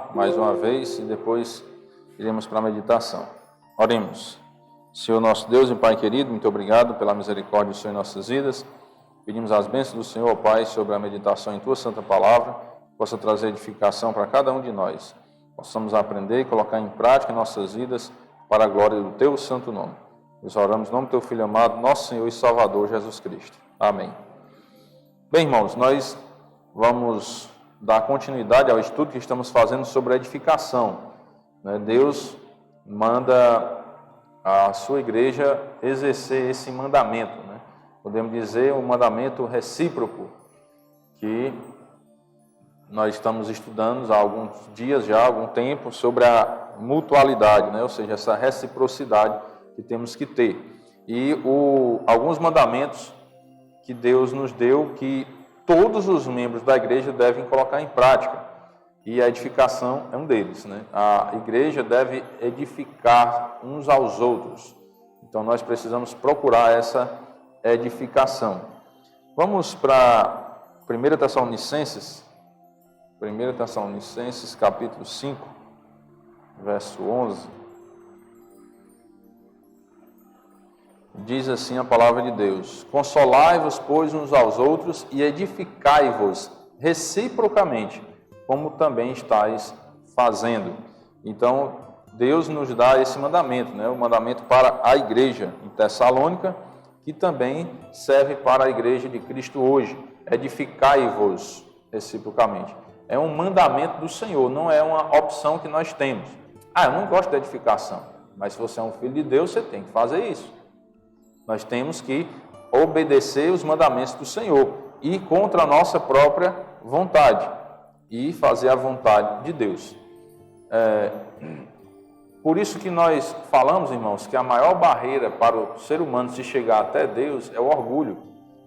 palavra mais uma vez e depois iremos para a meditação. Oremos. Senhor nosso Deus e Pai querido, muito obrigado pela misericórdia do Senhor em nossas vidas. Pedimos as bênçãos do Senhor, ó Pai, sobre a meditação em Tua Santa Palavra, possa trazer edificação para cada um de nós. Possamos aprender e colocar em prática em nossas vidas para a glória do Teu santo nome. Nós oramos em nome do Teu Filho amado, nosso Senhor e Salvador Jesus Cristo. Amém. Bem, irmãos, nós vamos dar continuidade ao estudo que estamos fazendo sobre a edificação. Deus manda a sua igreja exercer esse mandamento, podemos dizer um mandamento recíproco, que nós estamos estudando há alguns dias já, há algum tempo, sobre a mutualidade, ou seja, essa reciprocidade que temos que ter. E alguns mandamentos que Deus nos deu, que todos os membros da igreja devem colocar em prática. E a edificação é um deles. A igreja deve edificar uns aos outros. Então nós precisamos procurar essa edificação. Vamos para 1 Tessalonicenses, capítulo 5, verso 11. Diz assim a palavra de Deus: Consolai-vos, pois, uns aos outros e edificai-vos reciprocamente, como também estáis fazendo. Então, Deus nos dá esse mandamento, o mandamento para a igreja em Tessalônica, que também serve para a igreja de Cristo hoje. Edificai-vos reciprocamente. É um mandamento do Senhor, não é uma opção que nós temos. Eu não gosto de edificação, mas se você é um filho de Deus, você tem que fazer isso. Nós temos que obedecer os mandamentos do Senhor, ir contra a nossa própria vontade e fazer a vontade de Deus. Por isso que nós falamos, irmãos, que a maior barreira para o ser humano se chegar até Deus é o orgulho.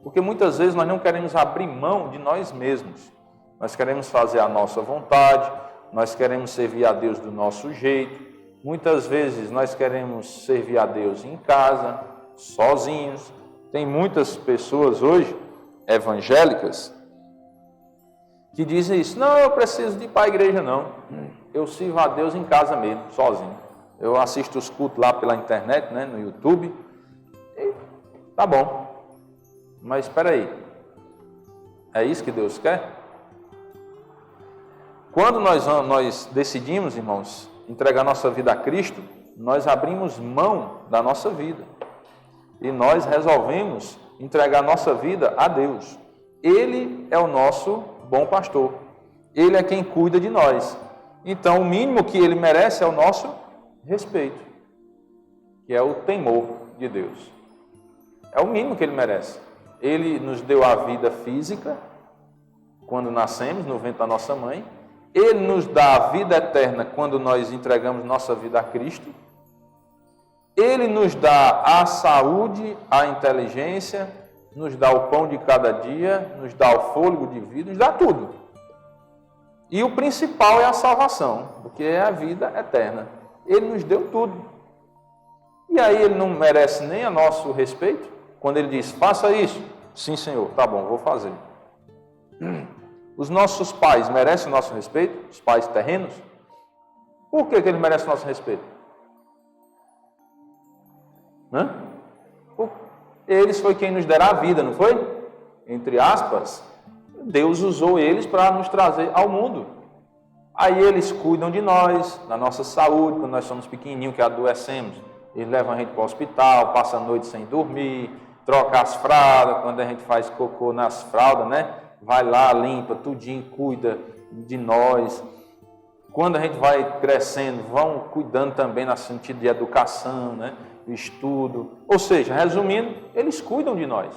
Porque muitas vezes nós não queremos abrir mão de nós mesmos. Nós queremos fazer a nossa vontade, nós queremos servir a Deus do nosso jeito. Muitas vezes nós queremos servir a Deus em casa, sozinhos. Tem muitas pessoas hoje, evangélicas, que dizem isso: não, eu preciso de ir para a igreja não, eu sirvo a Deus em casa mesmo, sozinho. Eu assisto os cultos lá pela internet, no YouTube, e tá bom. Mas espera aí, é isso que Deus quer? Quando nós decidimos, irmãos, entregar nossa vida a Cristo, nós abrimos mão da nossa vida. E nós resolvemos entregar nossa vida a Deus. Ele é o nosso bom pastor. Ele é quem cuida de nós. Então, o mínimo que ele merece é o nosso respeito, que é o temor de Deus. É o mínimo que ele merece. Ele nos deu a vida física, quando nascemos, no ventre da nossa mãe. Ele nos dá a vida eterna quando nós entregamos nossa vida a Cristo. Ele nos dá a saúde, a inteligência, nos dá o pão de cada dia, nos dá o fôlego de vida, nos dá tudo. E o principal é a salvação, porque é a vida eterna. Ele nos deu tudo. E aí ele não merece nem a nosso respeito? Quando ele diz, faça isso. Sim, Senhor, tá bom, vou fazer. Os nossos pais merecem o nosso respeito? Os pais terrenos? Por que eles merecem o nosso respeito? Eles foi quem nos dera a vida, não foi? Entre aspas, Deus usou eles para nos trazer ao mundo. Aí eles cuidam de nós, da nossa saúde, quando nós somos pequenininhos, que adoecemos. Eles levam a gente para o hospital, passam a noite sem dormir, trocam as fraldas, quando a gente faz cocô nas fraldas, vai lá, limpa, tudinho, cuida de nós. Quando a gente vai crescendo, vão cuidando também no sentido de educação, estudo. Ou seja, resumindo, eles cuidam de nós.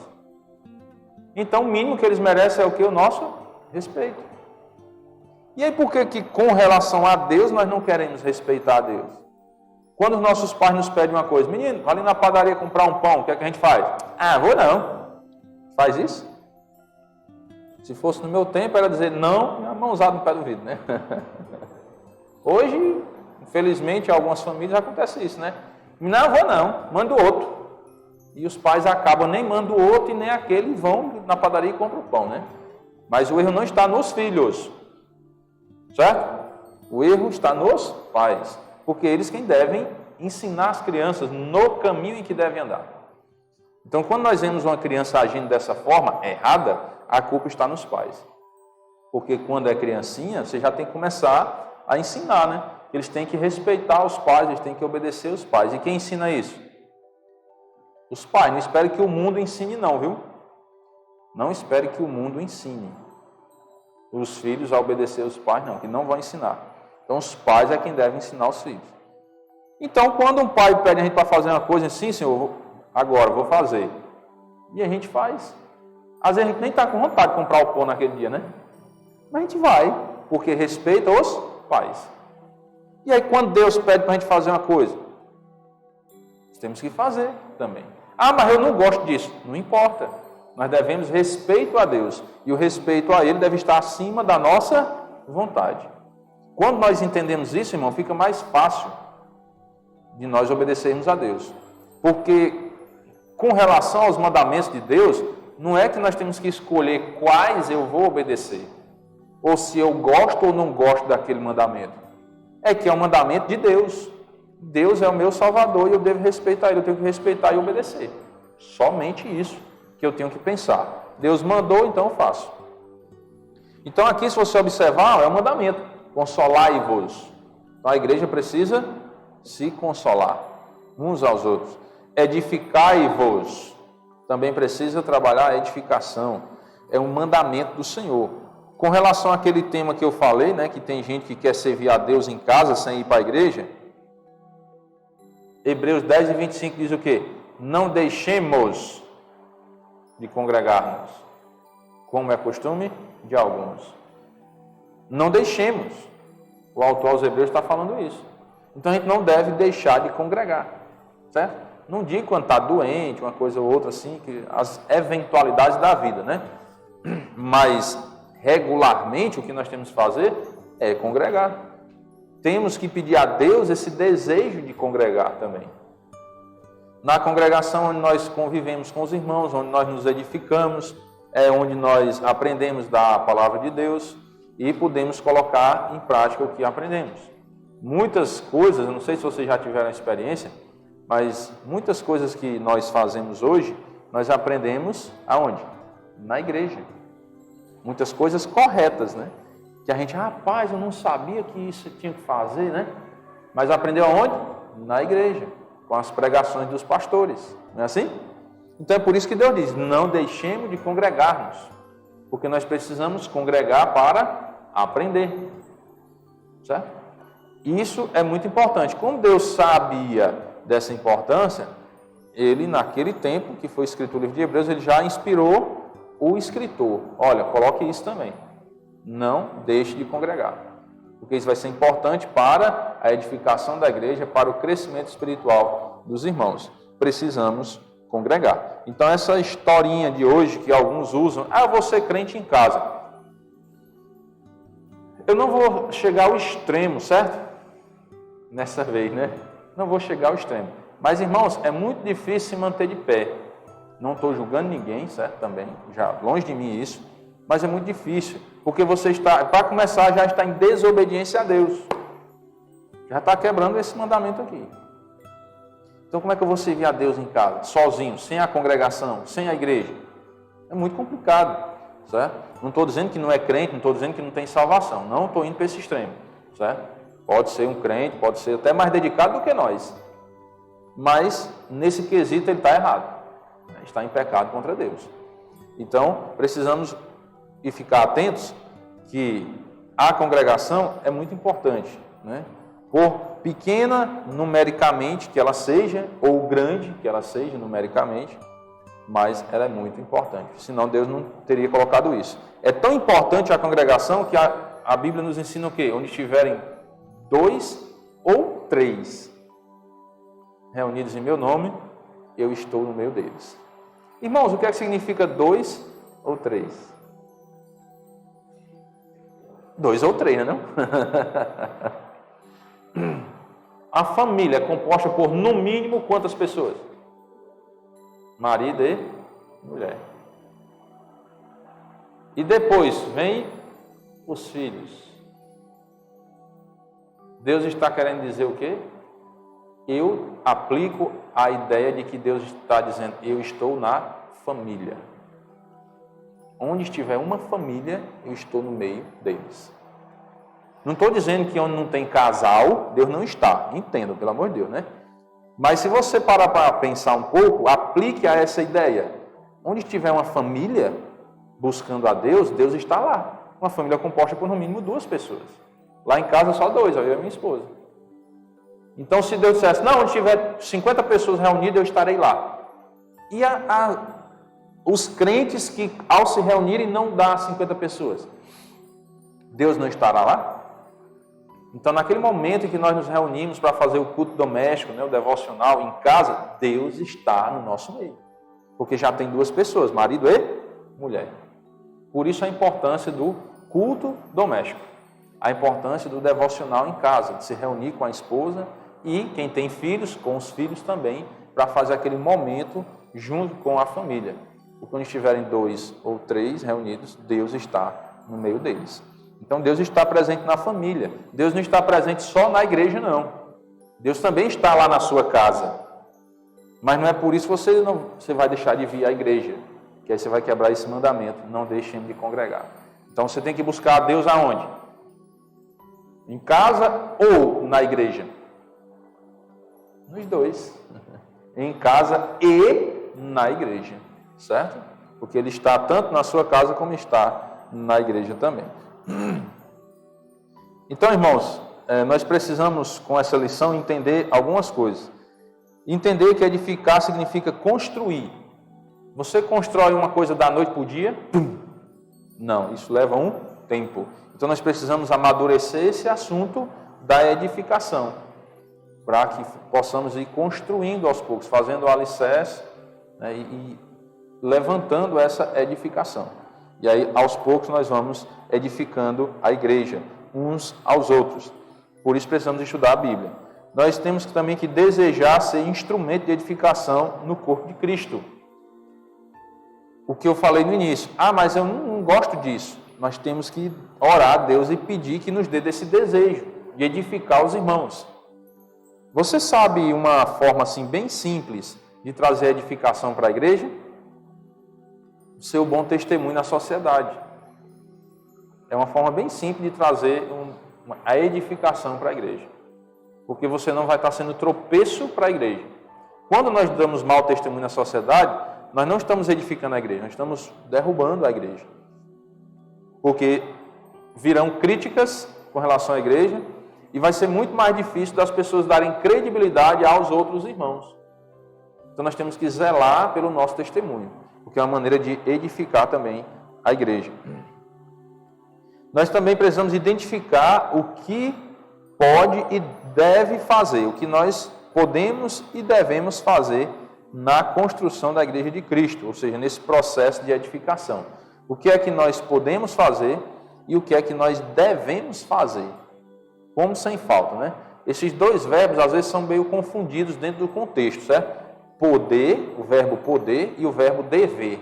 Então, o mínimo que eles merecem é o que? O nosso respeito. E aí, por que com relação a Deus, nós não queremos respeitar a Deus? Quando os nossos pais nos pedem uma coisa, menino, vai ali na padaria comprar um pão, o que é que a gente faz? Vou não. Faz isso? Se fosse no meu tempo, era dizer não, e a mãozada no pé do vidro, Hoje, infelizmente, em algumas famílias acontece isso, Não, vou não, manda o outro. E os pais acabam nem mandando o outro e nem aquele, e vão na padaria e compram o pão, Mas o erro não está nos filhos, certo? O erro está nos pais, porque eles quem devem ensinar as crianças no caminho em que devem andar. Então, quando nós vemos uma criança agindo dessa forma errada, a culpa está nos pais. Porque quando é criancinha, você já tem que começar a ensinar, né? Eles têm que respeitar os pais, eles têm que obedecer os pais. E quem ensina isso? Os pais. Não espere que o mundo ensine não, viu? Não espere que o mundo ensine os filhos a obedecer os pais, não, que não vão ensinar. Então, os pais é quem deve ensinar os filhos. Então, quando um pai pede a gente para fazer uma coisa assim, senhor, agora vou fazer. E a gente faz. Às vezes a gente nem está com vontade de comprar o pão naquele dia, né? Mas a gente vai, porque respeita os pais. E aí, quando Deus pede para a gente fazer uma coisa, nós temos que fazer também. Ah, mas eu não gosto disso. Não importa. Nós devemos respeito a Deus. E o respeito a Ele deve estar acima da nossa vontade. Quando nós entendemos isso, irmão, fica mais fácil de nós obedecermos a Deus. Porque, com relação aos mandamentos de Deus, não é que nós temos que escolher quais eu vou obedecer. Ou se eu gosto ou não gosto daquele mandamento. É que é um mandamento de Deus. Deus é o meu Salvador e eu devo respeitar Ele. Eu tenho que respeitar e obedecer. Somente isso que eu tenho que pensar. Deus mandou, então eu faço. Então aqui, se você observar, é um mandamento. Consolai-vos. Então a igreja precisa se consolar uns aos outros. Edificai-vos. Também precisa trabalhar a edificação. É um mandamento do Senhor. Com relação àquele tema que eu falei, né, que tem gente que quer servir a Deus em casa sem ir para a igreja, Hebreus 10 e 25 diz o quê? Não deixemos de congregar-nos, como é costume de alguns. Não deixemos. O autor aos Hebreus está falando isso. Então a gente não deve deixar de congregar, certo? Não digo quando está doente, uma coisa ou outra assim, que as eventualidades da vida, né? Mas regularmente o que nós temos que fazer é congregar. Temos que pedir a Deus esse desejo de congregar também. Na congregação onde nós convivemos com os irmãos, onde nós nos edificamos, é onde nós aprendemos da palavra de Deus e podemos colocar em prática o que aprendemos. Muitas coisas, eu não sei se vocês já tiveram experiência, mas muitas coisas que nós fazemos hoje, nós aprendemos aonde? Na igreja. Muitas coisas corretas, né? Que a gente, rapaz, eu não sabia que isso tinha que fazer, né? Mas aprendeu aonde? Na igreja, com as pregações dos pastores, não é assim? Então é por isso que Deus diz, não deixemos de congregar-nos, porque nós precisamos congregar para aprender, certo? E isso é muito importante. Como Deus sabia dessa importância, Ele naquele tempo que foi escrito o livro de Hebreus, Ele já inspirou o escritor, olha, coloque isso também, não deixe de congregar, porque isso vai ser importante para a edificação da igreja, para o crescimento espiritual dos irmãos. Precisamos congregar. Então essa historinha de hoje que alguns usam, eu vou ser crente em casa. Eu não vou chegar ao extremo, certo? Nessa vez, né? Não vou chegar ao extremo. Mas, irmãos, é muito difícil se manter de pé. Não estou julgando ninguém, certo? Também, já longe de mim isso. Mas é muito difícil, porque você está, para começar, já está em desobediência a Deus. Já está quebrando esse mandamento aqui. Então, como é que eu vou servir a Deus em casa? Sozinho, sem a congregação, sem a igreja? É muito complicado, certo? Não estou dizendo que não é crente, não estou dizendo que não tem salvação. Não estou indo para esse extremo, certo? Pode ser um crente, pode ser até mais dedicado do que nós. Mas, nesse quesito, ele está errado. Está em pecado contra Deus. Então, precisamos ficar atentos que a congregação é muito importante, né? Por pequena numericamente que ela seja, ou grande que ela seja numericamente, mas ela é muito importante. Senão Deus não teria colocado isso. É tão importante a congregação que a Bíblia nos ensina o quê? Onde estiverem 2 ou 3 reunidos em meu nome, eu estou no meio deles. Irmãos, o que é que significa 2 ou 3? 2 ou 3, não é? A família é composta por, no mínimo, quantas pessoas? Marido e mulher. E depois vem os filhos. Deus está querendo dizer o quê? Eu aplico a ideia de que Deus está dizendo, eu estou na família. Onde estiver uma família, eu estou no meio deles. Não estou dizendo que onde não tem casal, Deus não está. Entenda, pelo amor de Deus, né? Mas se você parar para pensar um pouco, aplique a essa ideia. Onde estiver uma família buscando a Deus, Deus está lá. Uma família composta por no mínimo 2 pessoas. Lá em casa só 2, eu e a minha esposa. Então se Deus dissesse, não, onde tiver 50 pessoas reunidas, eu estarei lá. E os crentes que ao se reunirem não dá 50 pessoas, Deus não estará lá? Então naquele momento em que nós nos reunimos para fazer o culto doméstico, né, o devocional em casa, Deus está no nosso meio. Porque já tem 2 pessoas, marido e mulher. Por isso a importância do culto doméstico. A importância do devocional em casa, de se reunir com a esposa e quem tem filhos, com os filhos também, para fazer aquele momento junto com a família. E quando estiverem 2 ou 3 reunidos, Deus está no meio deles. Então Deus está presente na família. Deus não está presente só na igreja, não. Deus também está lá na sua casa. Mas não é por isso que você vai deixar de vir à igreja, que aí você vai quebrar esse mandamento, não deixem de congregar. Então você tem que buscar a Deus aonde? Em casa ou na igreja? Nos 2. Em casa e na igreja, certo? Porque Ele está tanto na sua casa como está na igreja também. Então, irmãos, nós precisamos com essa lição entender algumas coisas. Entender que edificar significa construir. Você constrói uma coisa da noite para o dia? Não, isso leva um tempo. Então nós precisamos amadurecer esse assunto da edificação, para que possamos ir construindo aos poucos, fazendo o alicerce, né, e levantando essa edificação. E aí aos poucos nós vamos edificando a igreja, uns aos outros. Por isso precisamos estudar a Bíblia. Nós temos também que desejar ser instrumento de edificação no corpo de Cristo. O que eu falei no início. Mas eu não gosto disso. Nós temos que orar a Deus e pedir que nos dê desse desejo de edificar os irmãos. Você sabe uma forma assim bem simples de trazer edificação para a igreja? O seu bom testemunho na sociedade. É uma forma bem simples de trazer a edificação para a igreja. Porque você não vai estar sendo tropeço para a igreja. Quando nós damos mau testemunho na sociedade, nós não estamos edificando a igreja, nós estamos derrubando a igreja. Porque virão críticas com relação à igreja e vai ser muito mais difícil das pessoas darem credibilidade aos outros irmãos. Então nós temos que zelar pelo nosso testemunho, porque é uma maneira de edificar também a igreja. Nós também precisamos identificar o que pode e deve fazer, o que nós podemos e devemos fazer na construção da igreja de Cristo, ou seja, nesse processo de edificação. O que é que nós podemos fazer e o que é que nós devemos fazer, como sem falta, né? Esses 2 verbos às vezes são meio confundidos dentro do contexto, certo? Poder, o verbo poder e o verbo dever.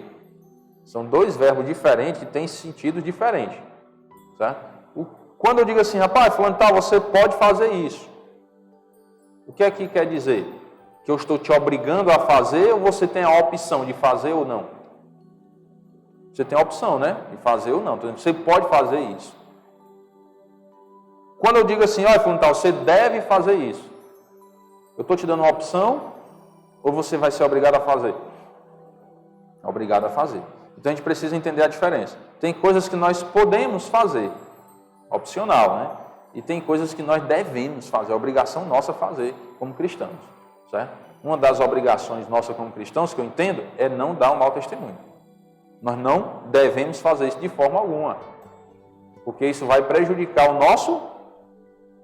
São 2 verbos diferentes que têm sentidos diferentes, certo? Quando eu digo assim, rapaz, fulano tal, você pode fazer isso. O que é que quer dizer? Que eu estou te obrigando a fazer ou você tem a opção de fazer ou não? Você tem a opção, né? De fazer ou não. Então, você pode fazer isso. Quando eu digo assim, olha, fulano tal, você deve fazer isso. Eu estou te dando uma opção ou você vai ser obrigado a fazer? Obrigado a fazer. Então a gente precisa entender a diferença. Tem coisas que nós podemos fazer, opcional, né? E tem coisas que nós devemos fazer, é obrigação nossa fazer como cristãos, certo? Uma das obrigações nossas como cristãos, que eu entendo, é não dar um mau testemunho. Nós não devemos fazer isso de forma alguma, porque isso vai prejudicar o nosso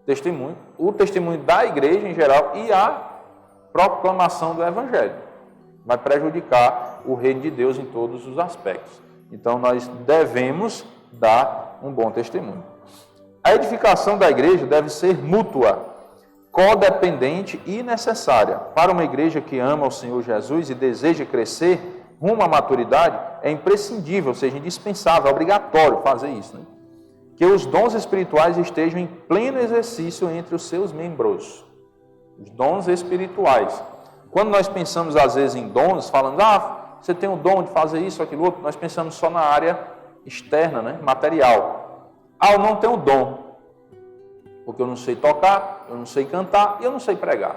testemunho, o testemunho da igreja em geral e a proclamação do Evangelho. Vai prejudicar o reino de Deus em todos os aspectos. Então nós devemos dar um bom testemunho. A edificação da igreja deve ser mútua, codependente e necessária. Para uma igreja que ama o Senhor Jesus e deseja crescer rumo à maturidade, é imprescindível, ou seja, indispensável, obrigatório fazer isso, né? que os dons espirituais estejam em pleno exercício entre os seus membros. Os dons espirituais. Quando nós pensamos às vezes em dons, falando, você tem o dom de fazer isso, aquilo outro, nós pensamos só na área externa, né? Material. Eu não tenho dom, porque eu não sei tocar, eu não sei cantar e eu não sei pregar.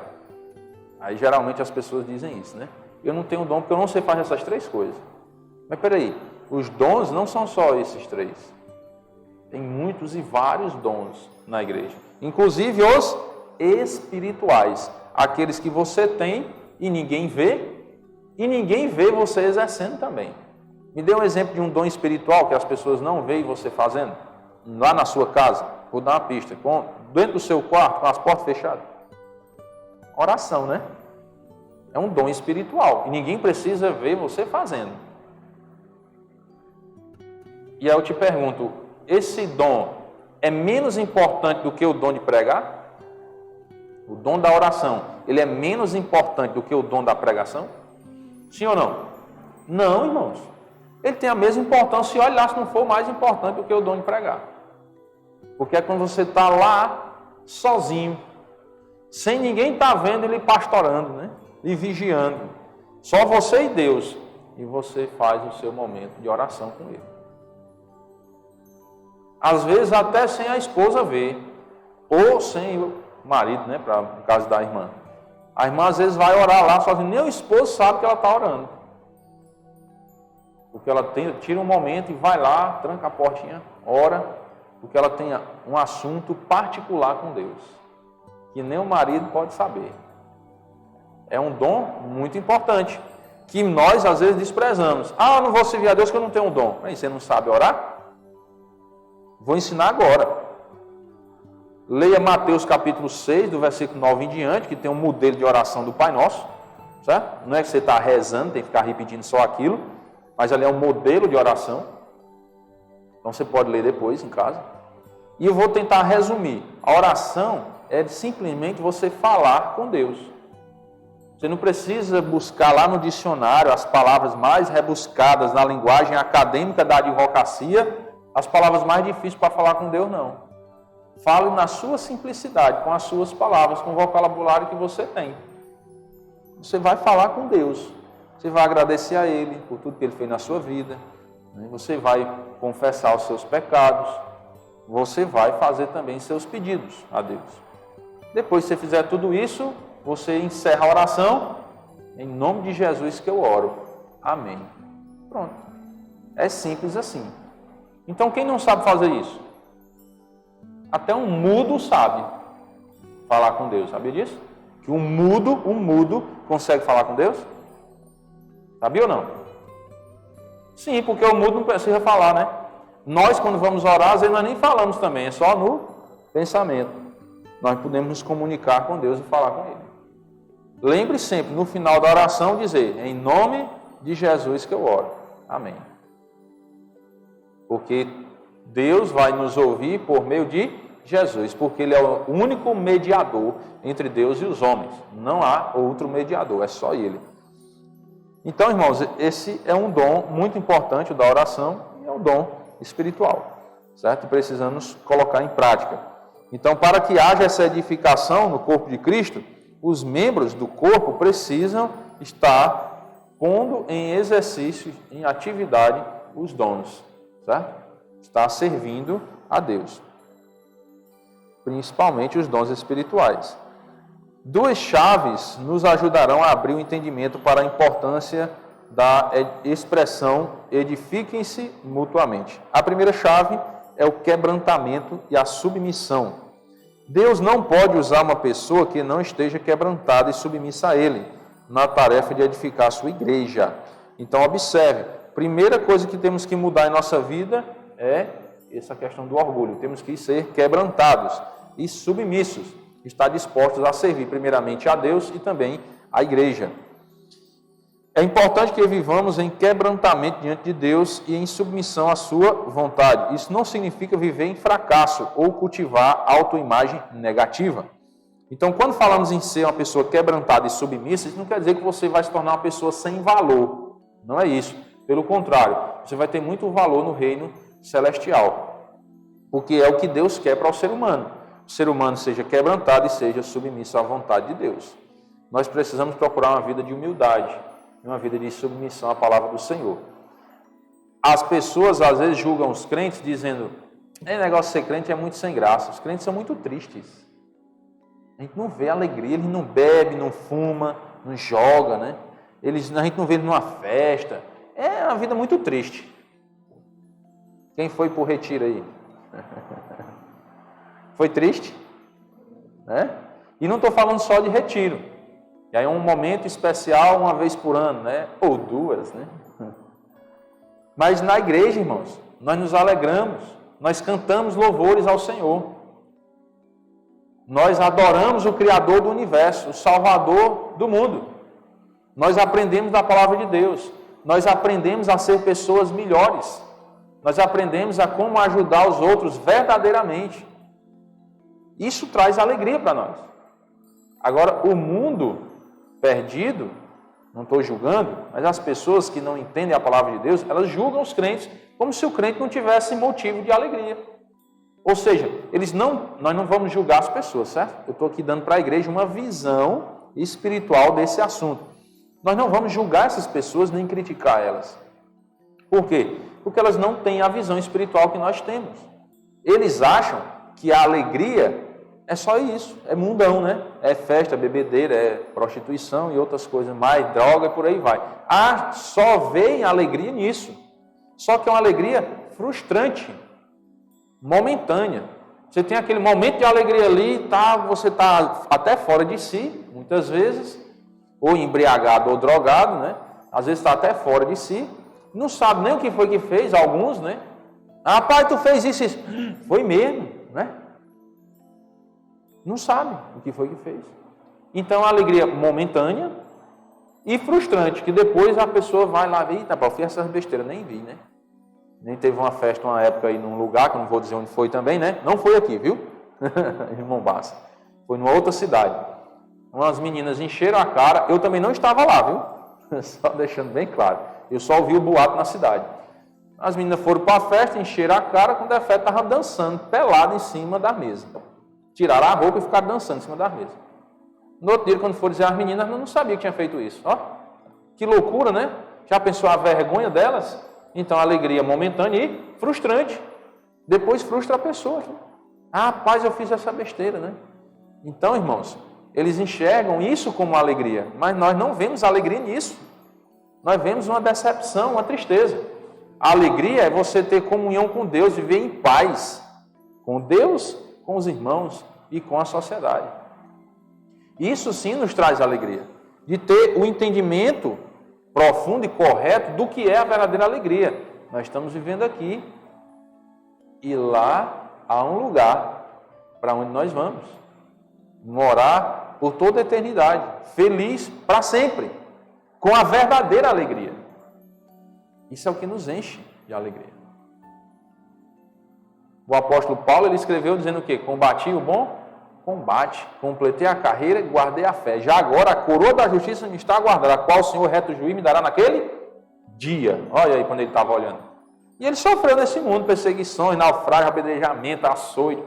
Aí geralmente as pessoas dizem isso, né? Eu não tenho dom porque eu não sei fazer essas 3 coisas. Mas peraí, os dons não são só esses 3. Tem muitos e vários dons na igreja. Inclusive os espirituais. Aqueles que você tem e ninguém vê você exercendo também. Me dê um exemplo de um dom espiritual que as pessoas não veem você fazendo. Lá na sua casa, vou dar uma pista. Dentro do seu quarto, com as portas fechadas. Oração, né? É um dom espiritual. E ninguém precisa ver você fazendo. E aí eu te pergunto, esse dom é menos importante do que o dom de pregar? O dom da oração, ele é menos importante do que o dom da pregação? Sim ou não? Não, irmãos. Ele tem a mesma importância, e olha lá se não for mais importante do que o dom de pregar. Porque é quando você está lá, sozinho, sem ninguém estar vendo ele pastorando, né? E vigiando. Só você e Deus. E você faz o seu momento de oração com ele. Às vezes até sem a esposa ver, ou sem o marido, né, no caso da irmã. A irmã às vezes vai orar lá sozinha, nem o esposo sabe que ela está orando. Porque ela tira um momento e vai lá, tranca a portinha, ora, porque ela tem um assunto particular com Deus, que nem o marido pode saber. É um dom muito importante, que nós às vezes desprezamos. Eu não vou servir a Deus porque eu não tenho um dom. Aí você não sabe orar? Vou ensinar agora. Leia Mateus capítulo 6, do versículo 9 em diante, que tem um modelo de oração do Pai Nosso. Certo? Não é que você está rezando, tem que ficar repetindo só aquilo, mas ali é um modelo de oração. Então você pode ler depois em casa. E eu vou tentar resumir. A oração é simplesmente você falar com Deus. Você não precisa buscar lá no dicionário as palavras mais rebuscadas na linguagem acadêmica da advocacia, as palavras mais difíceis para falar com Deus, não. Fale na sua simplicidade, com as suas palavras, com o vocabulário que você tem. Você vai falar com Deus. Você vai agradecer a Ele por tudo que Ele fez na sua vida. Você vai confessar os seus pecados. Você vai fazer também seus pedidos a Deus. Depois que você fizer tudo isso, você encerra a oração. Em nome de Jesus que eu oro. Amém. Pronto. É simples assim. Então, quem não sabe fazer isso? Até um mudo sabe falar com Deus. Sabia disso? Que um mudo consegue falar com Deus? Sabia ou não? Sim, porque o mudo não precisa falar, né? Nós, quando vamos orar, às vezes nós nem falamos também, é só no pensamento. Nós podemos nos comunicar com Deus e falar com Ele. Lembre sempre, no final da oração, dizer, em nome de Jesus que eu oro. Amém. Porque Deus vai nos ouvir por meio de Jesus, porque Ele é o único mediador entre Deus e os homens. Não há outro mediador, é só Ele. Então, irmãos, esse é um dom muito importante, o da oração, e é um dom espiritual, certo? Precisamos colocar em prática. Então, para que haja essa edificação no corpo de Cristo, os membros do corpo precisam estar pondo em exercício, em atividade, os dons, certo? Está servindo a Deus, principalmente os dons espirituais. 2 chaves nos ajudarão a abrir o entendimento para a importância da expressão edifiquem-se mutuamente. A primeira chave é o quebrantamento e a submissão. Deus não pode usar uma pessoa que não esteja quebrantada e submissa a Ele na tarefa de edificar a sua igreja. Então, observe, primeira coisa que temos que mudar em nossa vida é essa questão do orgulho. Temos que ser quebrantados e submissos, estar dispostos a servir primeiramente a Deus e também à igreja. É importante que vivamos em quebrantamento diante de Deus e em submissão à sua vontade. Isso não significa viver em fracasso ou cultivar autoimagem negativa. Então, quando falamos em ser uma pessoa quebrantada e submissa, isso não quer dizer que você vai se tornar uma pessoa sem valor. Não é isso. Pelo contrário, você vai ter muito valor no reino celestial. Porque é o que Deus quer para o ser humano. O ser humano seja quebrantado e seja submisso à vontade de Deus. Nós precisamos procurar uma vida de humildade, uma vida de submissão à palavra do Senhor. As pessoas às vezes julgam os crentes dizendo: negócio de ser crente é muito sem graça. Os crentes são muito tristes. A gente não vê alegria, eles não bebem, não fuma, não joga, né? A gente não vê eles numa festa. É uma vida muito triste. Quem foi para o retiro aí? Foi triste? Né? E não estou falando só de retiro. E aí é um momento especial uma vez por ano, né? Ou duas, né? Mas na igreja, irmãos, nós nos alegramos, nós cantamos louvores ao Senhor. Nós adoramos o Criador do universo, o Salvador do mundo. Nós aprendemos da palavra de Deus. Nós aprendemos a ser pessoas melhores. Nós aprendemos a como ajudar os outros verdadeiramente. Isso traz alegria para nós. Agora, o mundo perdido, não estou julgando, mas as pessoas que não entendem a palavra de Deus, elas julgam os crentes como se o crente não tivesse motivo de alegria. Ou seja, nós não vamos julgar as pessoas, certo? Eu estou aqui dando para a igreja uma visão espiritual desse assunto. Nós não vamos julgar essas pessoas nem criticar elas. Por quê? Porque elas não têm a visão espiritual que nós temos. Eles acham que a alegria é só isso, é mundão, né? É festa, bebedeira, é prostituição e outras coisas mais, droga e por aí vai. Só veem alegria nisso. Só que é uma alegria frustrante, momentânea. Você tem aquele momento de alegria ali, você está até fora de si, muitas vezes, ou embriagado ou drogado, né? Às vezes está até fora de si, não sabe nem o que foi que fez, alguns, né? Pai, tu fez isso. Foi mesmo, né? Não sabe o que foi que fez. Então, a alegria momentânea e frustrante, que depois a pessoa vai lá e eita, eu fiz essas besteiras, nem vi, né? Nem teve uma festa, uma época aí num lugar, que eu não vou dizer onde foi também, né? Não foi aqui, viu? Em Mombasa. Foi numa outra cidade. Umas meninas encheram a cara, eu também não estava lá, viu? Só deixando bem claro. Eu só ouvi o boato na cidade. As meninas foram para a festa, encheram a cara, quando a festa estava dançando, pelada em cima da mesa. Tiraram a roupa e ficaram dançando em cima da mesa. No outro dia, quando foram dizer às meninas, eu não sabia que tinha feito isso. Ó, que loucura, né? Já pensou a vergonha delas? Então, alegria momentânea e frustrante. Depois frustra a pessoa. Rapaz, eu fiz essa besteira, né? Então, irmãos, eles enxergam isso como alegria, mas nós não vemos alegria nisso. Nós vemos uma decepção, uma tristeza. A alegria é você ter comunhão com Deus, viver em paz com Deus, com os irmãos e com a sociedade. Isso sim nos traz alegria, de ter o entendimento profundo e correto do que é a verdadeira alegria. Nós estamos vivendo aqui e lá há um lugar para onde nós vamos morar por toda a eternidade, feliz para sempre, com a verdadeira alegria. Isso é o que nos enche de alegria. O apóstolo Paulo, ele escreveu dizendo o quê? Combati o bom combate, completei a carreira e guardei a fé. Já agora a coroa da justiça me está aguardando, a qual o Senhor reto juiz me dará naquele dia. Olha aí quando ele estava olhando. E ele sofreu nesse mundo perseguições, naufrágio, apedrejamento, açoite,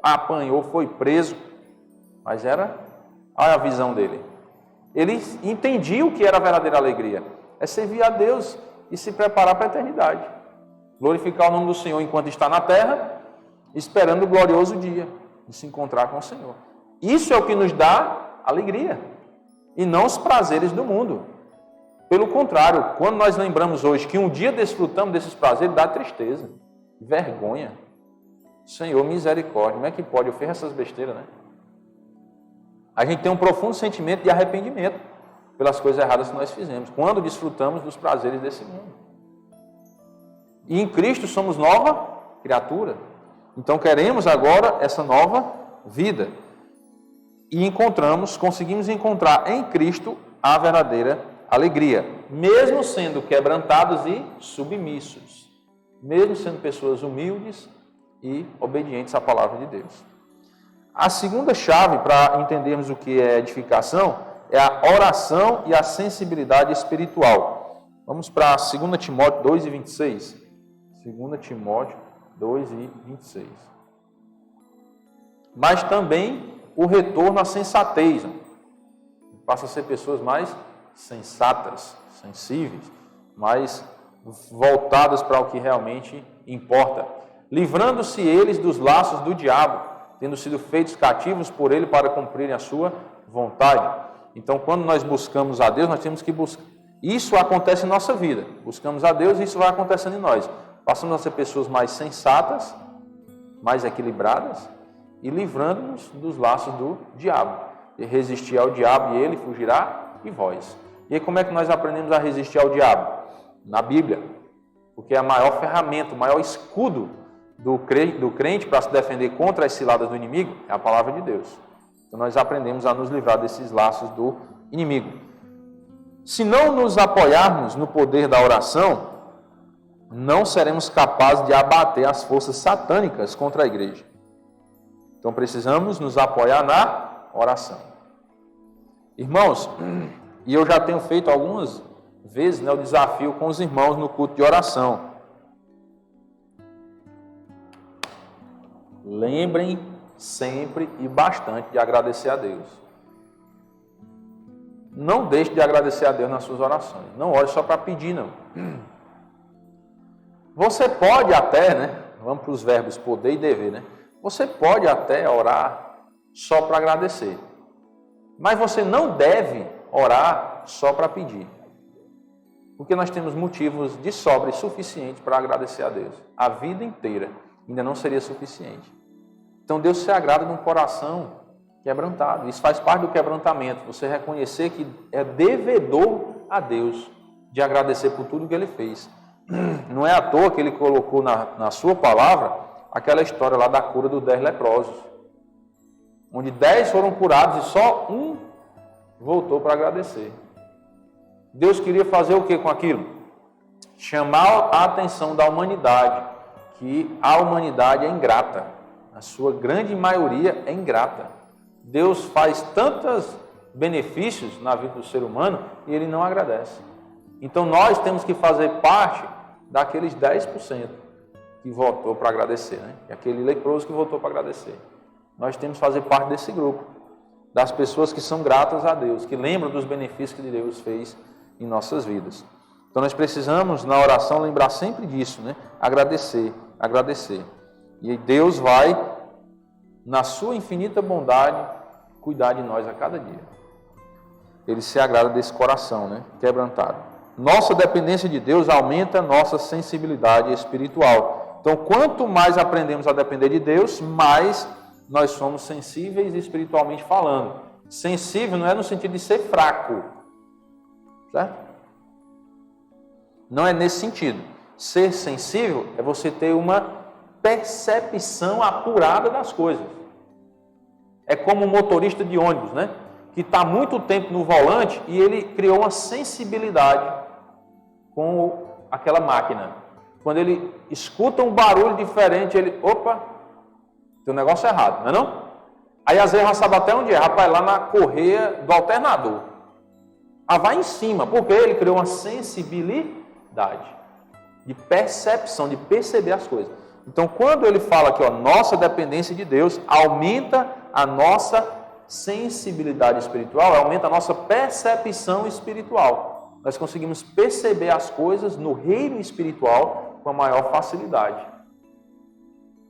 apanhou, foi preso. Mas olha a visão dele. Ele entendia o que era a verdadeira alegria. É servir a Deus e se preparar para a eternidade. Glorificar o nome do Senhor enquanto está na terra, esperando o glorioso dia de se encontrar com o Senhor. Isso é o que nos dá alegria, e não os prazeres do mundo. Pelo contrário, quando nós lembramos hoje que um dia desfrutamos desses prazeres, dá tristeza, vergonha. Senhor, misericórdia, como é que pode? Eu fiz essas besteiras, né? A gente tem um profundo sentimento de arrependimento pelas coisas erradas que nós fizemos, quando desfrutamos dos prazeres desse mundo. E em Cristo somos nova criatura. Então queremos agora essa nova vida. E conseguimos encontrar em Cristo a verdadeira alegria, mesmo sendo quebrantados e submissos, mesmo sendo pessoas humildes e obedientes à palavra de Deus. A segunda chave para entendermos o que é edificação é a oração e a sensibilidade espiritual. Vamos para 2 Timóteo 2:26. 2 Timóteo 2 e 26. Mas também o retorno à sensatez. Passa a ser pessoas mais sensatas, sensíveis, mais voltadas para o que realmente importa, livrando-se eles dos laços do diabo, tendo sido feitos cativos por ele para cumprirem a sua vontade. Então, quando nós buscamos a Deus, nós temos que buscar. Isso acontece em nossa vida. Buscamos a Deus e isso vai acontecendo em nós. Passamos a ser pessoas mais sensatas, mais equilibradas e livrando-nos dos laços do diabo. E resistir ao diabo e ele fugirá de vós. E aí como é que nós aprendemos a resistir ao diabo? Na Bíblia. Porque é a maior ferramenta, o maior escudo do crente para se defender contra as ciladas do inimigo é a palavra de Deus. Então nós aprendemos a nos livrar desses laços do inimigo. Se não nos apoiarmos no poder da oração, não seremos capazes de abater as forças satânicas contra a igreja. Então precisamos nos apoiar na oração. Irmãos, e eu já tenho feito algumas vezes o desafio com os irmãos no culto de oração. Lembrem sempre e bastante de agradecer a Deus. Não deixe de agradecer a Deus nas suas orações. Não ore só para pedir, não. Você pode até, vamos para os verbos poder e dever, Você pode até orar só para agradecer. Mas você não deve orar só para pedir. Porque nós temos motivos de sobra e suficiente para agradecer a Deus. A vida inteira ainda não seria suficiente. Então Deus se agrada de um coração quebrantado. Isso faz parte do quebrantamento. Você reconhecer que é devedor a Deus de agradecer por tudo que Ele fez. Não é à toa que Ele colocou na sua palavra aquela história lá da cura dos 10 leprosos. Onde 10 foram curados e só um voltou para agradecer. Deus queria fazer o que com aquilo? Chamar a atenção da humanidade, que a humanidade é ingrata. A sua grande maioria é ingrata. Deus faz tantos benefícios na vida do ser humano e Ele não agradece. Então nós temos que fazer parte daqueles 10% que voltou para agradecer, E aquele leproso que voltou para agradecer. Nós temos que fazer parte desse grupo, das pessoas que são gratas a Deus, que lembram dos benefícios que Deus fez em nossas vidas. Então nós precisamos, na oração, lembrar sempre disso, Agradecer, agradecer. E Deus vai, na sua infinita bondade, cuidar de nós a cada dia. Ele se agrada desse coração, quebrantado. Nossa dependência de Deus aumenta nossa sensibilidade espiritual. Então, quanto mais aprendemos a depender de Deus, mais nós somos sensíveis espiritualmente falando. Sensível não é no sentido de ser fraco, certo? Não é nesse sentido. Ser sensível é você ter uma percepção apurada das coisas. É como um motorista de ônibus, que está muito tempo no volante e ele criou uma sensibilidade com aquela máquina. Quando ele escuta um barulho diferente, ele, opa, tem um negócio errado, não é não? Aí às vezes já sabe até onde é, rapaz, lá na correia do alternador. Ah, vai em cima, porque ele criou uma sensibilidade de percepção, de perceber as coisas. Então, quando ele fala aqui, nossa dependência de Deus aumenta a nossa sensibilidade espiritual, aumenta a nossa percepção espiritual. Nós conseguimos perceber as coisas no reino espiritual com a maior facilidade.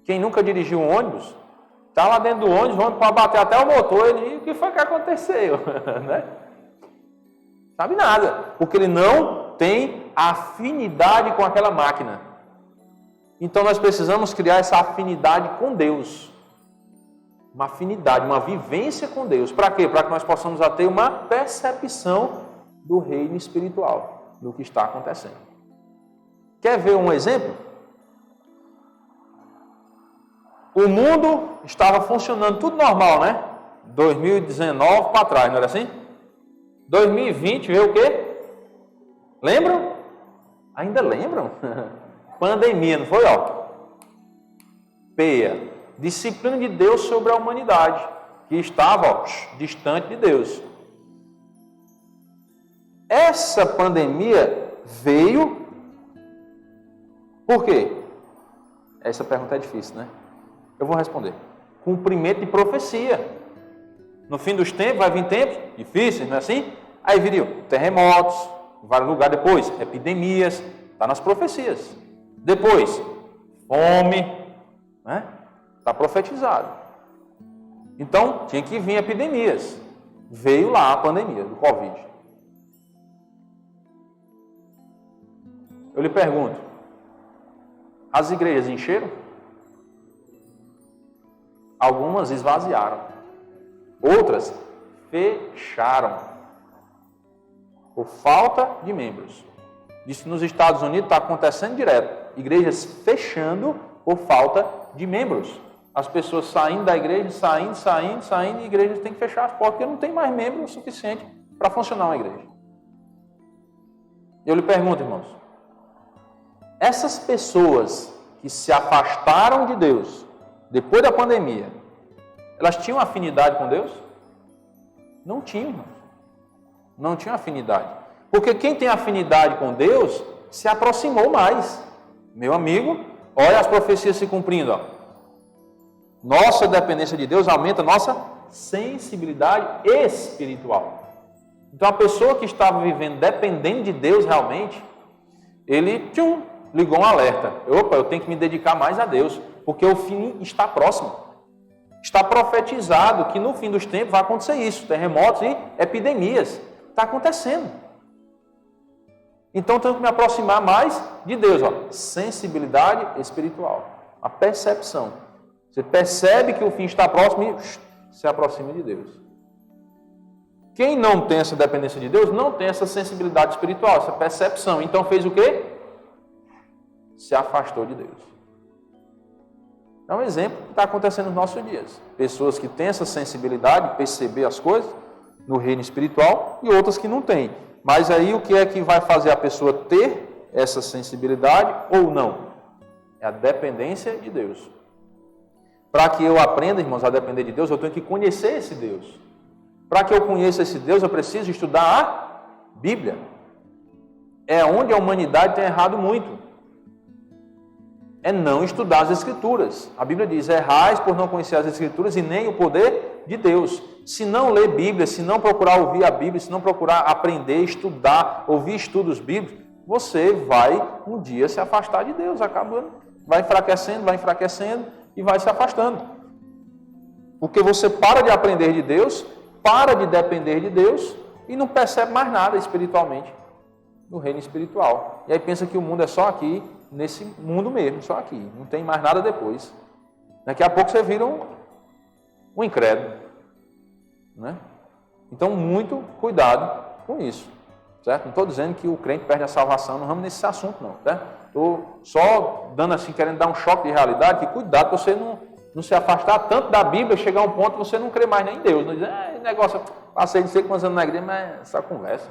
Quem nunca dirigiu um ônibus, está lá dentro do ônibus, vamos para bater até o motor, ele, o que foi que aconteceu? Sabe nada, porque ele não tem afinidade com aquela máquina. Então nós precisamos criar essa afinidade com Deus. Uma afinidade, uma vivência com Deus. Para quê? Para que nós possamos ter uma percepção do reino espiritual, do que está acontecendo. Quer ver um exemplo? O mundo estava funcionando tudo normal, 2019 para trás, não era assim? 2020 veio o quê? Lembram? Ainda lembram? Pandemia, não foi? Peia. Disciplina de Deus sobre a humanidade, que estava distante de Deus. Essa pandemia veio por quê? Essa pergunta é difícil, né? Eu vou responder. Cumprimento de profecia. No fim dos tempos, vai vir tempos difíceis, não é assim? Aí viriam terremotos, em vários lugares depois, epidemias, está nas profecias. Depois, fome, né? Está profetizado. Então, tinha que vir epidemias. Veio lá a pandemia do Covid. Eu lhe pergunto, as igrejas encheram? Algumas esvaziaram. Outras fecharam. Por falta de membros. Isso nos Estados Unidos está acontecendo direto. Igrejas fechando por falta de membros. As pessoas saindo da igreja, saindo, e igrejas têm que fechar as portas, porque não tem mais membro o suficiente para funcionar uma igreja. Eu lhe pergunto, irmãos, essas pessoas que se afastaram de Deus depois da pandemia, elas tinham afinidade com Deus? Não tinham, irmãos. Não tinham afinidade. Porque quem tem afinidade com Deus se aproximou mais. Meu amigo, olha as profecias se cumprindo. Ó. Nossa dependência de Deus aumenta nossa sensibilidade espiritual. Então a pessoa que estava vivendo dependendo de Deus realmente, ele ligou um alerta. Opa, eu tenho que me dedicar mais a Deus, porque o fim está próximo. Está profetizado que no fim dos tempos vai acontecer isso, terremotos e epidemias. Está acontecendo. Então tenho que me aproximar mais de Deus. Ó. Sensibilidade espiritual. A percepção. Você percebe que o fim está próximo e se aproxima de Deus. Quem não tem essa dependência de Deus, não tem essa sensibilidade espiritual, essa percepção. Então fez o quê? Se afastou de Deus. É um exemplo que está acontecendo nos nossos dias. Pessoas que têm essa sensibilidade de perceber as coisas no reino espiritual e outras que não têm. Mas aí o que é que vai fazer a pessoa ter essa sensibilidade ou não? É a dependência de Deus. Para que eu aprenda, irmãos, a depender de Deus, eu tenho que conhecer esse Deus. Para que eu conheça esse Deus, eu preciso estudar a Bíblia. É onde a humanidade tem errado muito. É não estudar as Escrituras. A Bíblia diz, errais por não conhecer as Escrituras e nem o poder de Deus. Se não ler Bíblia, se não procurar ouvir a Bíblia, se não procurar aprender, estudar, ouvir estudos bíblicos, você vai um dia se afastar de Deus, acabando, vai enfraquecendo e vai se afastando. Porque você para de aprender de Deus, para de depender de Deus e não percebe mais nada espiritualmente no reino espiritual. E aí pensa que o mundo é só aqui, nesse mundo mesmo, só aqui, não tem mais nada depois. Daqui a pouco você vira um incrédulo, né? Então, muito cuidado com isso, certo? Não estou dizendo que o crente perde a salvação, não vamos nesse assunto não, certo? Estou só dando assim, querendo dar um choque de realidade, que cuidado para você não se afastar tanto da Bíblia, chegar a um ponto que você não crê mais nem em Deus, não diz, negócio, passei de sei quantos anos na igreja, mas essa conversa,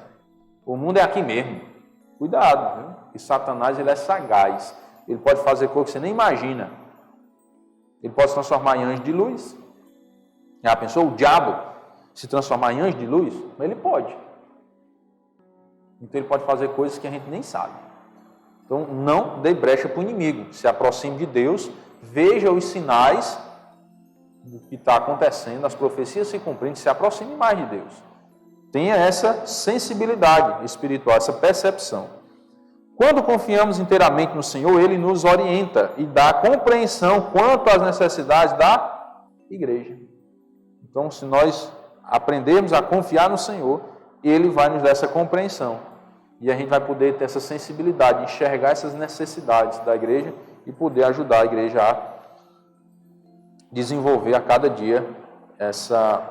o mundo é aqui mesmo. Cuidado, viu? E Satanás, ele é sagaz. Ele pode fazer coisa que você nem imagina. Ele pode se transformar em anjo de luz. Já pensou? O diabo se transformar em anjo de luz? Mas ele pode. Então ele pode fazer coisas que a gente nem sabe. Então não dê brecha para o inimigo. Se aproxime de Deus, veja os sinais do que está acontecendo, as profecias se cumprindo, se aproxime mais de Deus. Tenha essa sensibilidade espiritual, essa percepção. Quando confiamos inteiramente no Senhor, Ele nos orienta e dá compreensão quanto às necessidades da igreja. Então, se nós aprendermos a confiar no Senhor, Ele vai nos dar essa compreensão. E a gente vai poder ter essa sensibilidade, de enxergar essas necessidades da igreja e poder ajudar a igreja a desenvolver a cada dia essa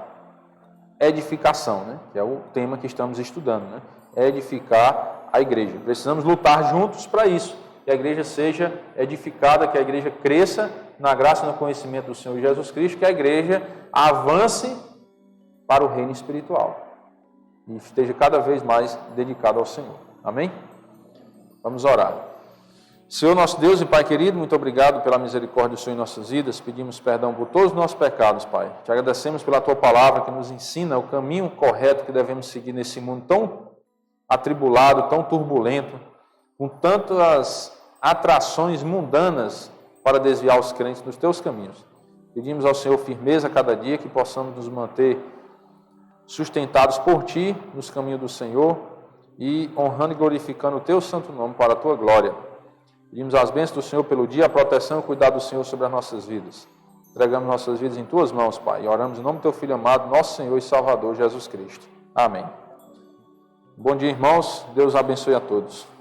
edificação, né? Que é o tema que estamos estudando, né? Edificar a igreja. Precisamos lutar juntos para isso, que a igreja seja edificada, que a igreja cresça na graça e no conhecimento do Senhor Jesus Cristo, que a igreja avance para o reino espiritual e esteja cada vez mais dedicada ao Senhor. Amém? Vamos orar. Senhor nosso Deus e Pai querido, muito obrigado pela misericórdia do Senhor em nossas vidas. Pedimos perdão por todos os nossos pecados, Pai. Te agradecemos pela Tua palavra que nos ensina o caminho correto que devemos seguir nesse mundo tão atribulado, tão turbulento, com tantas atrações mundanas para desviar os crentes dos teus caminhos. Pedimos ao Senhor firmeza a cada dia, que possamos nos manter sustentados por Ti nos caminhos do Senhor e honrando e glorificando o Teu santo nome para a Tua glória. Pedimos as bênçãos do Senhor pelo dia, a proteção e o cuidado do Senhor sobre as nossas vidas. Entregamos nossas vidas em Tuas mãos, Pai, e oramos em nome do Teu Filho amado, nosso Senhor e Salvador, Jesus Cristo. Amém. Bom dia, irmãos. Deus abençoe a todos.